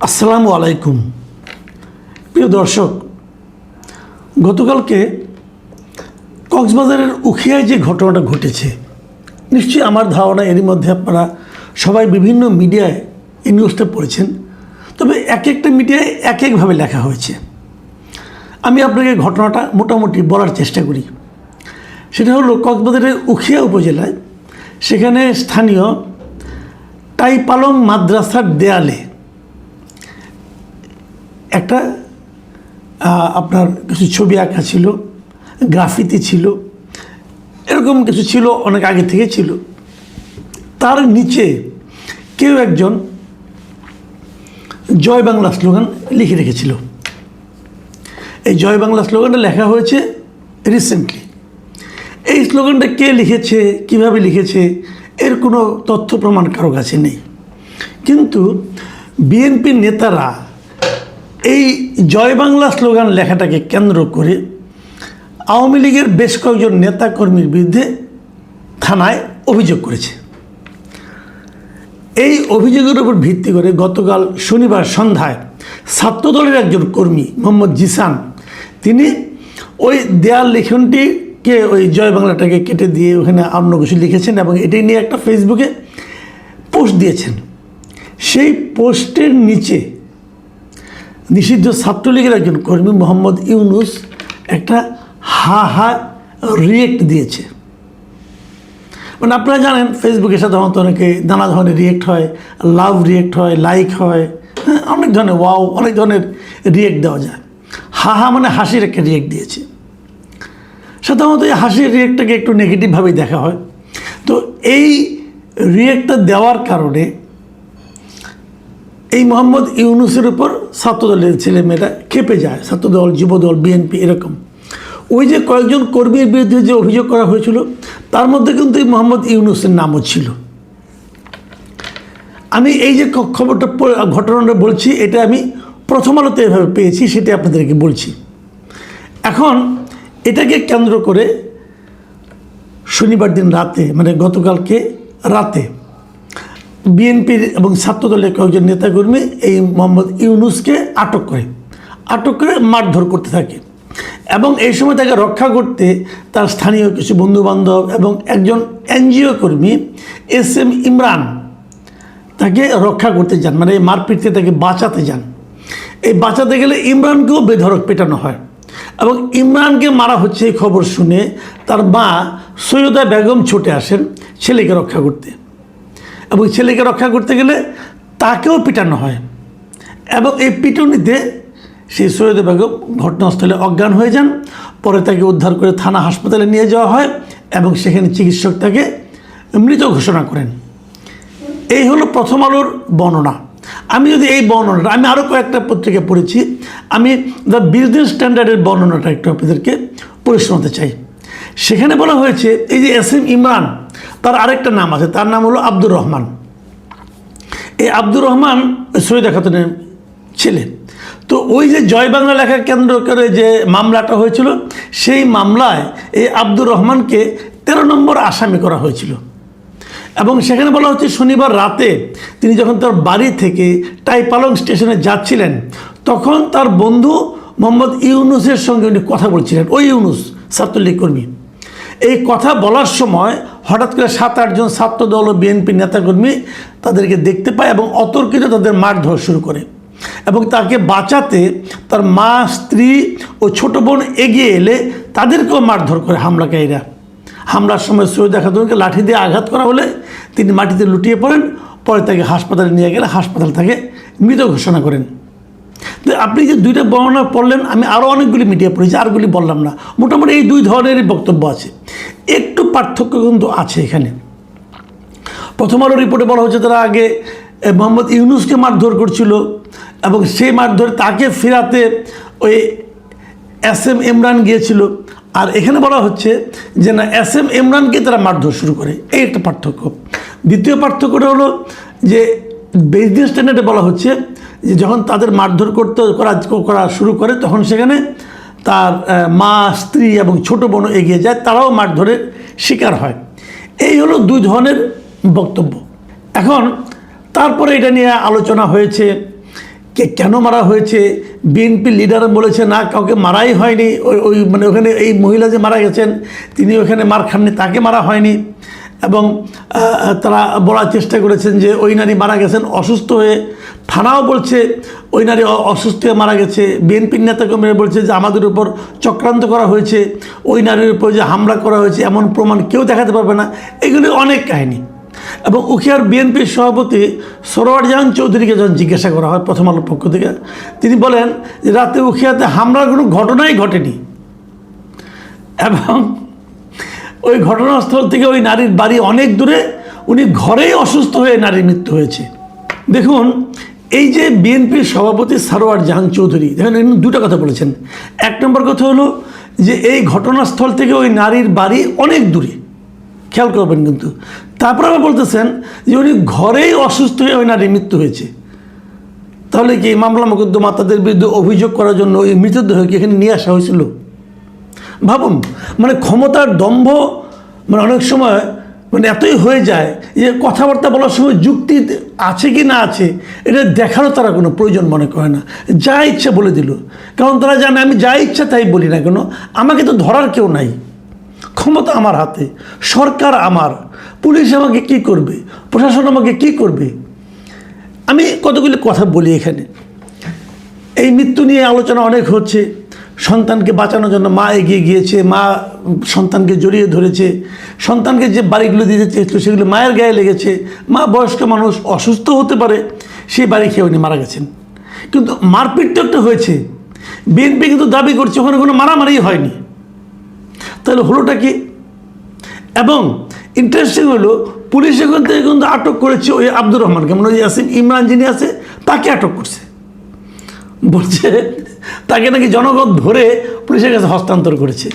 আসসালামু আলাইকুম প্রিয় দর্শক, গতকালকে কক্সবাজারের উখিয়ায় যে ঘটনাটা ঘটেছে, নিশ্চয়ই আমার ধারণা এরই মধ্যে আপনারা সবাই বিভিন্ন মিডিয়ায় এই নিউজটা পড়েছেন। তবে এক একটা মিডিয়ায় এক একভাবে লেখা হয়েছে। আমি আপনাকে ঘটনাটা মোটামুটি বলার চেষ্টা করি। সেটা হলো কক্সবাজারের উখিয়া উপজেলায়, সেখানে স্থানীয় টাইপালং মাদ্রাসার দেয়ালে একটা আপনার কিছু ছবি আঁকা ছিল, গ্রাফিতি ছিল, এরকম কিছু ছিল, অনেক আগে থেকে ছিল। তার নিচে কেউ একজন জয় বাংলা স্লোগান লিখে রেখেছিল। এই জয় বাংলা স্লোগানটা লেখা হয়েছে রিসেন্টলি। এই স্লোগানটা কে লিখেছে, কিভাবে লিখেছে, এর কোনো তথ্য প্রমাণ কারো কাছে নেই। কিন্তু বিএনপির নেতারা এই জয় বাংলা স্লোগান লেখাটাকে কেন্দ্র করে আওয়ামী লীগের বেশ কয়েকজন নেতাকর্মীর বিরুদ্ধে থানায় অভিযোগ করেছে। এই অভিযোগের উপর ভিত্তি করে গতকাল শনিবার সন্ধ্যায় ছাত্রদলের একজন কর্মী মোহাম্মদ জিসান, তিনি ওই দেয়াল লিখনটিকে, ওই জয় বাংলাটাকে কেটে দিয়ে ওখানে অন্য কিছু লিখেছেন এবং এটাই নিয়ে একটা ফেসবুকে পোস্ট দিয়েছেন। সেই পোস্টের নিচে নিষিদ্ধ ছাত্রলীগের একজন কর্মী মোহাম্মদ ইউনুস একটা হা রিয়েক্ট দিয়েছে। মানে আপনারা জানেন, ফেসবুকে সাধারণত অনেকে নানা ধরনের রিয়েক্ট হয়, লাভ রিয়েক্ট হয়, লাইক হয়, হ্যাঁ, অনেক ধরনের ওয়াও, অনেক ধরনের রিয়েক্ট দেওয়া যায়। হা মানে হাসির একটা রিয়েক্ট দিয়েছে। সাধারণত এই হাসির রিয়েক্টটাকে একটু নেগেটিভভাবেই দেখা হয়। তো এই রিয়েক্টটা দেওয়ার কারণে এই মোহাম্মদ ইউনুসের উপর ছাত্রদলের ছেলেমেয়েরা খেপে যায়। ছাত্রদল, যুবদল, বিএনপি, এরকম ওই যে কয়েকজন কর্মীর বিরুদ্ধে যে অভিযোগ করা হয়েছিল, তার মধ্যে কিন্তু এই মোহাম্মদ ইউনুসের নামও ছিল। আমি এই যে খবরটা, ঘটনাটা বলছি, এটা আমি প্রথম আলোতে এভাবে পেয়েছি, সেটা আপনাদেরকে বলছি। এখন এটাকে কেন্দ্র করে শনিবার দিন রাতে, মানে গতকালকে রাতে, বিএনপির এবং ছাত্রদলের কয়েকজন নেতাকর্মী এই মোহাম্মদ ইউনুসকে আটক করে মারধর করতে থাকে এবং এই সময় তাকে রক্ষা করতে তার স্থানীয় কিছু বন্ধুবান্ধব এবং একজন এনজিও কর্মী SM ইমরান তাকে রক্ষা করতে যান, মানে এই মারপিটতে তাকে বাঁচাতে যান। এই বাঁচাতে গেলে ইমরানকেও বেধড়ক পেটানো হয় এবং ইমরানকে মারা হচ্ছে এই খবর শুনে তার মা সৈয়দা বেগম ছুটে আসেন ছেলেকে রক্ষা করতে, এবং ছেলেকে রক্ষা করতে গেলে তাকেও পিটানো হয় এবং এই পিটুনিতে সেই সৈয়দা বেগম ঘটনাস্থলে অজ্ঞান হয়ে যান। পরে তাকে উদ্ধার করে থানা হাসপাতালে নিয়ে যাওয়া হয় এবং সেখানে চিকিৎসক তাকে মৃত ঘোষণা করেন। এই হলো প্রথম আলোর বর্ণনা। আমি যদি এই বর্ণনাটা, আমি আরও কয়েকটা পত্রিকা পড়েছি, আমি দ্য বিজনেস স্ট্যান্ডার্ডের বর্ণনাটা একটু আপনাদেরকে পড়ে শোনাতে চাই। সেখানে বলা হয়েছে, এই যে SM ইমরান, তার আরেকটা নাম আছে, তার নাম হলো আব্দুর রহমান। এই আব্দুর রহমান সৈয়দা খাতুনের ছেলে। তো ওই যে জয় বাংলা লেখা কেন্দ্র করে যে মামলাটা হয়েছিল, সেই মামলায় এই আব্দুর রহমানকে 13 নম্বর আসামি করা হয়েছিল এবং সেখানে বলা হচ্ছে শনিবার রাতে তিনি যখন তার বাড়ি থেকে টাইপালং স্টেশনে যাচ্ছিলেন, তখন তার বন্ধু মোহাম্মদ ইউনুসের সঙ্গে উনি কথা বলছিলেন। ওই ইউনুস ছাত্রলীগ কর্মী। এই কথা বলার সময় হঠাৎ করে 7-8 জন ছাত্রদল ও বিএনপি নেতাকর্মী তাদেরকে দেখতে পায় এবং অতর্কিত তাদের মারধর শুরু করে এবং তাকে বাঁচাতে তার মা, স্ত্রী ও ছোট বোন এগিয়ে এলে তাদেরকেও মারধর করে হামলাকারীরা। হামলার সময় সৈয়দা খাতুনকে লাঠি দিয়ে আঘাত করা হলে তিনি মাটিতে লুটিয়ে পড়েন। পরে তাকে হাসপাতালে নিয়ে গেলে হাসপাতাল তাকে মৃত ঘোষণা করেন। আপনি যে দুইটা বর্ণনা পড়লেন, আমি আরও অনেকগুলি মিডিয়া পড়েছি, আরগুলি বললাম না। মোটামুটি এই দুই ধরনেরই বক্তব্য আছে, একটু পার্থক্য কিন্তু আছে এখানে। প্রথম আলো রিপোর্টে বলা হচ্ছে তারা আগে মোহাম্মদ ইউনুসকে মারধর করছিল এবং সেই মারধর তাকে ফেরাতে ওই SM ইমরান গিয়েছিল। আর এখানে বলা হচ্ছে যে না, SM ইমরানকে তারা মারধর শুরু করে। এই একটা পার্থক্য। দ্বিতীয় পার্থক্যটা হলো যে বিজনেস স্ট্যান্ডার্ডে বলা হচ্ছে যে যখন তাদের মারধর করা শুরু করে, তখন সেখানে তার মা, স্ত্রী এবং ছোট বোনও এগিয়ে যায়, তারাও মারধরের শিকার হয়। এই হলো দুই ধরনের বক্তব্য। এখন তারপরে এটা নিয়ে আলোচনা হয়েছে কেন মারা হয়েছে, বিএনপি লিডার বলেছে না কাউকে মারাই হয়নি, ওই মানে ওখানে এই মহিলা যে মারা গেছেন তিনি ওখানে মার খাননি, তাকে মারা হয়নি। এবং তারা বলার চেষ্টা করেছেন যে ওই নারী মারা গেছেন অসুস্থ হয়ে, থানাও বলছে ওই নারী অসুস্থ হয়ে মারা গেছে। বিএনপির নেতাকর্মীরা বলছে যে আমাদের উপর চক্রান্ত করা হয়েছে, ওই নারীর উপর যে হামলা করা হয়েছে এমন প্রমাণ কেউ দেখাতে পারবে না। এগুলি অনেক কাহিনী। এবং উখিয়ার বিএনপির সভাপতি সরোয়ার জাহান চৌধুরীকে যখন জিজ্ঞাসা করা হয় প্রথম আলোর পক্ষ থেকে, তিনি বলেন যে রাতে উখিয়াতে হামলার কোনো ঘটনাই ঘটেনি এবং ওই ঘটনাস্থল থেকে ওই নারীর বাড়ি অনেক দূরে, উনি ঘরেই অসুস্থ হয়ে নারীর মৃত্যু হয়েছে। দেখুন, এই যে বিএনপির সভাপতি সরোয়ার জাহান চৌধুরী দেখেন দুটো কথা বলেছেন। এক নম্বর কথা হলো যে এই ঘটনাস্থল থেকে ওই নারীর বাড়ি অনেক দূরে, খেয়াল করবেন কিন্তু। তারপর আবার বলতেছেন যে উনি ঘরেই অসুস্থ হয়ে ওই নারীর মৃত্যু হয়েছে। তাহলে কি মামলা মোকদ্দমা তাদের বিরুদ্ধে অভিযোগ করার জন্য ওই মৃতদেহকে এখানে নিয়ে আসা হয়েছিল? ভাবুন, মানে ক্ষমতার দম্ভ মানে অনেক সময় মানে এতই হয়ে যায় যে কথাবার্তা বলার সময় যুক্তি আছে কি না আছে এটা দেখারও তারা কোনো প্রয়োজন মনে করে না, যা ইচ্ছা বলে দিল। কারণ তারা জানে আমি যা ইচ্ছা তাই বলি না কেন, আমাকে তো ধরার কেউ নাই, ক্ষমতা আমার হাতে, সরকার আমার, পুলিশ আমাকে কি করবে, প্রশাসন আমাকে কি করবে। আমি কতগুলি কথা বলি এখানে। এই মৃত্যু নিয়ে আলোচনা অনেক হচ্ছে, সন্তানকে বাঁচানোর জন্য মা এগিয়ে গিয়েছে, মা সন্তানকে জড়িয়ে ধরেছে, সন্তানকে যে বাড়িগুলো দিতে চেয়েছিল সেগুলো মায়ের গায়ে লেগেছে, মা বয়স্ক মানুষ অসুস্থ হতে পারে, সেই বাড়ি খেয়ে উনি মারা গেছেন। কিন্তু মারপিট তো একটা হয়েছে, বিএনপি কিন্তু দাবি করছে ওখানে কোনো মারামারি হয়নি। তাহলে হলোটা কি? এবং ইন্টারেস্টিং হলো পুলিশ এখান থেকে কিন্তু আটক করেছে ওই আব্দুর রহমানকে, মানে ওই ইয়াসিন ইমরান যিনি আছে তাকে আটক করছে, বলছে তাকে নাকি জনগণ ধরে পুলিশের কাছে হস্তান্তর করেছে।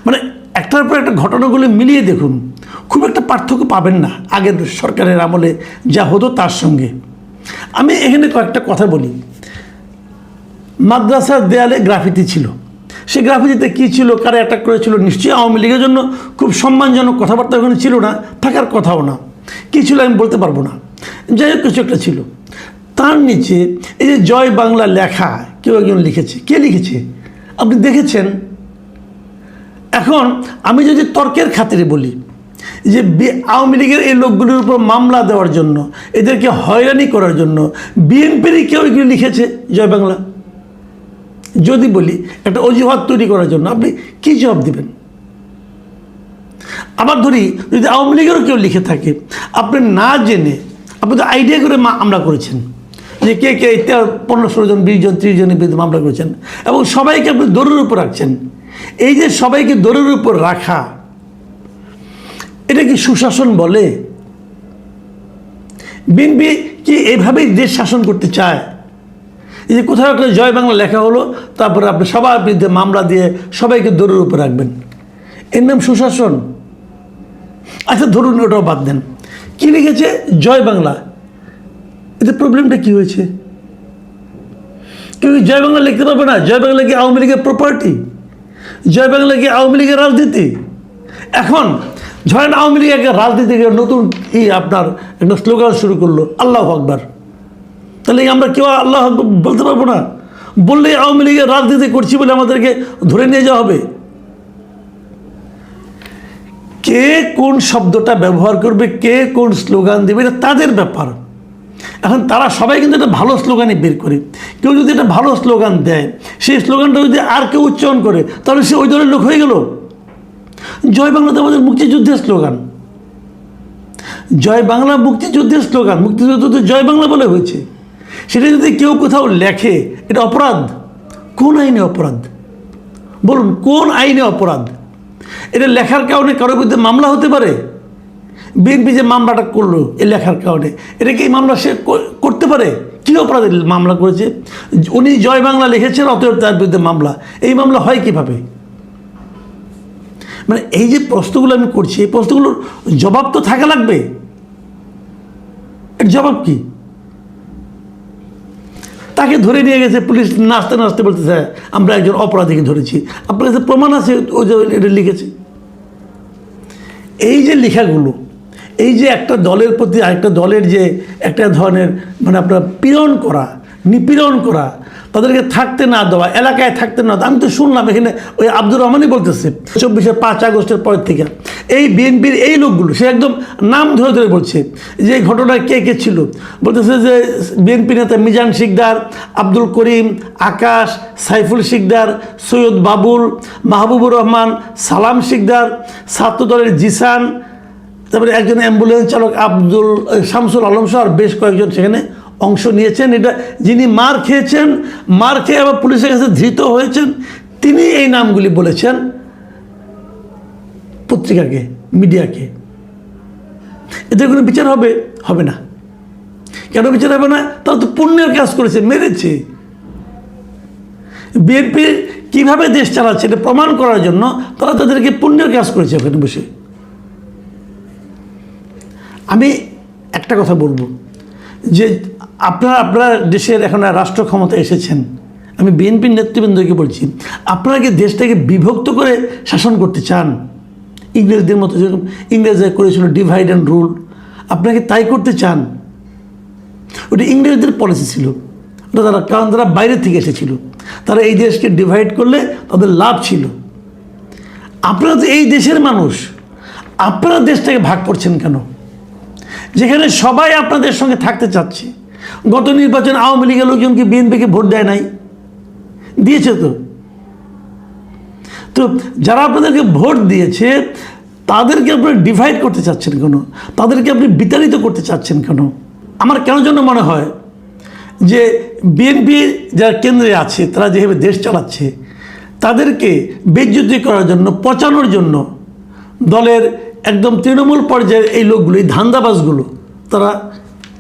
মানে একটার পর একটা ঘটনাগুলো মিলিয়ে দেখুন, খুব একটা পার্থক্য পাবেন না আগের সরকারের আমলে যা হতো তার সঙ্গে। আমি এখানে কয়েকটা কথা বলি। মাদ্রাসার দেয়ালে গ্রাফিতি ছিল, সে গ্রাফিতিতে কী ছিল, কারা অ্যাটাক করেছিল, নিশ্চয়ই আওয়ামী লীগের জন্য খুব সম্মানজনক কথাবার্তা ওখানে ছিল না, থাকার কথাও না। কী ছিল আমি বলতে পারবো না, যাই হোক কিছু একটা ছিল। তার নিচে এই যে জয় বাংলা লেখা কেউ একজন লিখেছে, কে লিখেছে আপনি দেখেছেন? এখন আমি যদি তর্কের খাতিরে বলি যে আওয়ামী লীগের এই লোকগুলির উপর মামলা দেওয়ার জন্য, এদেরকে হয়রানি করার জন্য বিএনপিরই কেউ এগুলো লিখেছে জয় বাংলা, যদি বলি একটা অজুহাত তৈরি করার জন্য, আপনি কী জবাব দেবেন? আবার ধরি যদি আওয়ামী লীগেরও কেউ লিখে থাকে, আপনি না জেনে আপনি তো আইডিয়া করে মামলা করেছেন যে কে কে 15-16 জন 20 জন 30 জনের বিরুদ্ধে মামলা করেছেন এবং সবাইকে আপনি দৌড়ের উপর রাখছেন। এই যে সবাইকে দৌড়ের উপর রাখা, এটা কি সুশাসন বলে? বিএনপি কি এভাবেই দেশ শাসন করতে চায়? এই যে কোথাও একটা জয় বাংলা লেখা হলো, তারপরে আপনি সবার বিরুদ্ধে মামলা দিয়ে সবাইকে দৌড়ের উপর রাখবেন, এর নাম সুশাসন? আচ্ছা ধরুন ওটাও বাদ দেন, কী লিখেছে জয় বাংলা, এতে প্রবলেমটা কী হয়েছে? কেউ জয় বাংলা লিখতে পারবে না? জয় বাংলা কি আওয়ামী লীগের প্রপার্টি? জয় বাংলা কি আওয়ামী লীগের রাজনীতি? এখন ধরেন আওয়ামী লীগ একটা রাজনীতিকে নতুন আপনার একটা স্লোগান শুরু করলো, আল্লাহু আকবার, তাহলে আমরা কেউ আল্লাহ আকবার বলতে পারবো না? বললেই আওয়ামী লীগের রাজনীতি করছি বলে আমাদেরকে ধরে নিয়ে যাওয়া হবে? কে কোন শব্দটা ব্যবহার করবে, কে কোন স্লোগান দেবে, এটা তাদের ব্যাপার। এখন তারা সবাই কিন্তু একটা ভালো স্লোগানই বের করে, কেউ যদি একটা ভালো স্লোগান দেয়, সেই স্লোগানটা যদি আর কেউ উচ্চারণ করে তাহলে সে ওই দলের লোক হয়ে গেল। জয় বাংলা তো আমাদের মুক্তিযুদ্ধের স্লোগান, জয় বাংলা মুক্তিযুদ্ধের স্লোগান, মুক্তিযুদ্ধ তো জয় বাংলা বলে হয়েছে। সেটা যদি কেউ কোথাও লেখে, এটা অপরাধ? কোন আইনে অপরাধ বলুন, কোন আইনে অপরাধ? এটা লেখার কারণে কারোর বিরুদ্ধে মামলা হতে পারে? বিএনপি যে মামলাটা করলো এই লেখার কারণে, এটা কি এই মামলা সে করতে পারে? কী অপরাধে মামলা করেছে? উনি জয় বাংলা লিখেছেন, অতএব তার বিরুদ্ধে মামলা। এই মামলা হয় কীভাবে? মানে এই যে প্রশ্নগুলো আমি করছি, এই প্রশ্নগুলোর জবাব তো থাকা লাগবে। এর জবাব কি? তাকে ধরে নিয়ে গেছে পুলিশ, নাচতে নাচতে বলতেছে আমরা একজন অপরাধীকে ধরেছি। আপনার কাছে প্রমাণ আছে ও যে এটা লিখেছে? এই যে লেখাগুলো, এই যে একটা দলের প্রতি আরেকটা দলের যে একটা ধরনের মানে আপনার পীড়ন করা, নিপীড়ন করা, তাদেরকে থাকতে না দেওয়া, এলাকায় থাকতে না দেওয়া। আমি তো শুনলাম এখানে ওই আব্দুর রহমানই বলতেছে 5 আগস্টের পর থেকে এই বিএনপির এই লোকগুলো, সে একদম নাম ধরে ধরে বলছে যে এই ঘটনায় কে কে ছিল। বলতেছে যে বিএনপি নেতা মিজান শিকদার, আব্দুল করিম, আকাশ, সাইফুল শিকদার, সৈয়দ বাবুল, মাহবুবুর রহমান, সালাম শিকদার, ছাত্রদলের জিসান, তারপরে একজন অ্যাম্বুলেন্স চালক আব্দুল শামসুল আলম সহ আর বেশ কয়েকজন সেখানে অংশ নিয়েছেন। এটা যিনি মার খেয়েছেন, মার খেয়ে আবার পুলিশের কাছে ধৃত হয়েছেন, তিনি এই নামগুলি বলেছেন পত্রিকাকে, মিডিয়াকে। এদের কোনো বিচার হবে? হবে না। কেন বিচার হবে না? তারা তো পুণ্যের কাজ করেছে, মেরেছে। বিএনপি কিভাবে দেশ চালাচ্ছে এটা প্রমাণ করার জন্য তারা তাদেরকে পুণ্যের কাজ করেছে ওখানে বসে। আমি একটা কথা বলবো যে আপনারা দেশের এখন রাষ্ট্র ক্ষমতা এসেছেন, আমি বিএনপির নেতৃবৃন্দকে বলছি, আপনারা কি দেশটাকে বিভক্ত করে শাসন করতে চান? ইংরেজদের মতো, যেরকম ইংরেজরা করেছিল ডিভাইড অ্যান্ড রুল, আপনাকে তাই করতে চান? ওটা ইংরেজদের পলিসি ছিল, ওটা তারা, কারণ তারা বাইরে থেকে এসেছিল, তারা এই দেশকে ডিভাইড করলে তাদের লাভ ছিল। আপনারা তো এই দেশের মানুষ, আপনারা দেশটাকে ভাগ করছেন কেন? যেখানে সবাই আপনাদের সঙ্গে থাকতে চাচ্ছে। গত নির্বাচন আওয়ামী লীগের লোকজন কি বিএনপিকে ভোট দেয় নাই? দিয়েছে তো। তো যারা আপনাদেরকে ভোট দিয়েছে তাদেরকে আপনারা ডিভাইড করতে চাচ্ছেন কেন? তাদেরকে আপনি বিতাড়িত করতে চাচ্ছেন কেন? আমার কেন জন্য মনে হয় যে বিএনপি যারা কেন্দ্রে আছে, তারা যেভাবে দেশ চালাচ্ছে, তাদেরকে বেইজ্জতি করার জন্য, পচানোর জন্য দলের একদম তৃণমূল পর্যায়ের এই লোকগুলো, এই ধান্দাবাজগুলো, তারা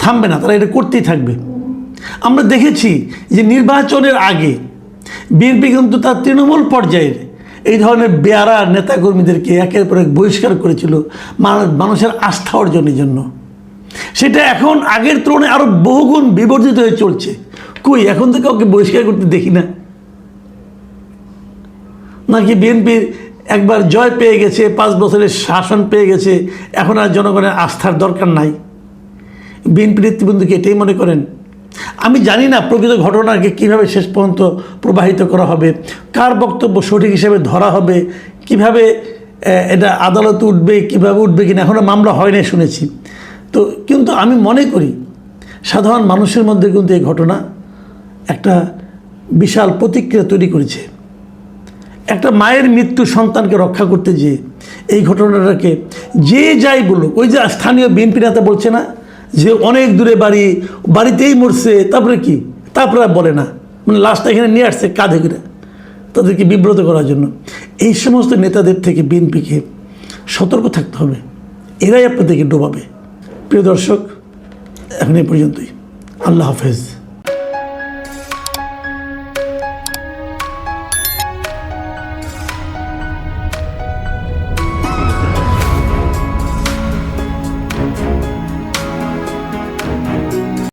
থামবে না, তারা এটা করতেই থাকবে। আমরা দেখেছি যে নির্বাচনের আগে বিএনপি কিন্তু তার তৃণমূল পর্যায়ের এই ধরনের বেয়ারা নেতাকর্মীদেরকে একের পর এক বহিষ্কার করেছিল মানুষের আস্থা অর্জনের জন্য। সেটা এখন আগের তুলনায় আরও বহুগুণ বিবর্ধিত হয়ে চলছে। কই, এখন তো কাউকে বহিষ্কার করতে দেখি না। নাকি বিএনপির একবার জয় পেয়ে গেছে, 5 বছরের শাসন পেয়ে গেছে, এখন আর জনগণের আস্থার দরকার নাই? বিএনপি নেতৃবৃন্দকে এটাই মনে করেন? আমি জানি না প্রকৃত ঘটনাকে কীভাবে শেষ পর্যন্ত প্রবাহিত করা হবে, কার বক্তব্য সঠিক হিসেবে ধরা হবে, কিভাবে এটা আদালতে উঠবে, কীভাবে উঠবে কিনা, এখনও মামলা হয় না শুনেছি তো। কিন্তু আমি মনে করি সাধারণ মানুষের মধ্যে কিন্তু এই ঘটনা একটা বিশাল প্রতিক্রিয়া তৈরি করেছে। একটা মায়ের মৃত্যু সন্তানকে রক্ষা করতে যেয়ে এই ঘটনাটাকে যে যাই বলুক, ওই যে স্থানীয় বিএনপি নেতা বলছে না যে অনেক দূরে বাড়ি, বাড়িতেই মরছে, তারপরে কি, তারপরে বলে না, মানে লাশটা এখানে নিয়ে আসছে কাঁধে করে, তাদেরকে বিব্রত করার জন্য। এই সমস্ত নেতাদের থেকে বিএনপিকে সতর্ক থাকতে হবে, এরাই আপনাদেরকে ডোবাবে। প্রিয় দর্শক, এখন এই পর্যন্তই। আল্লাহ হাফেজ।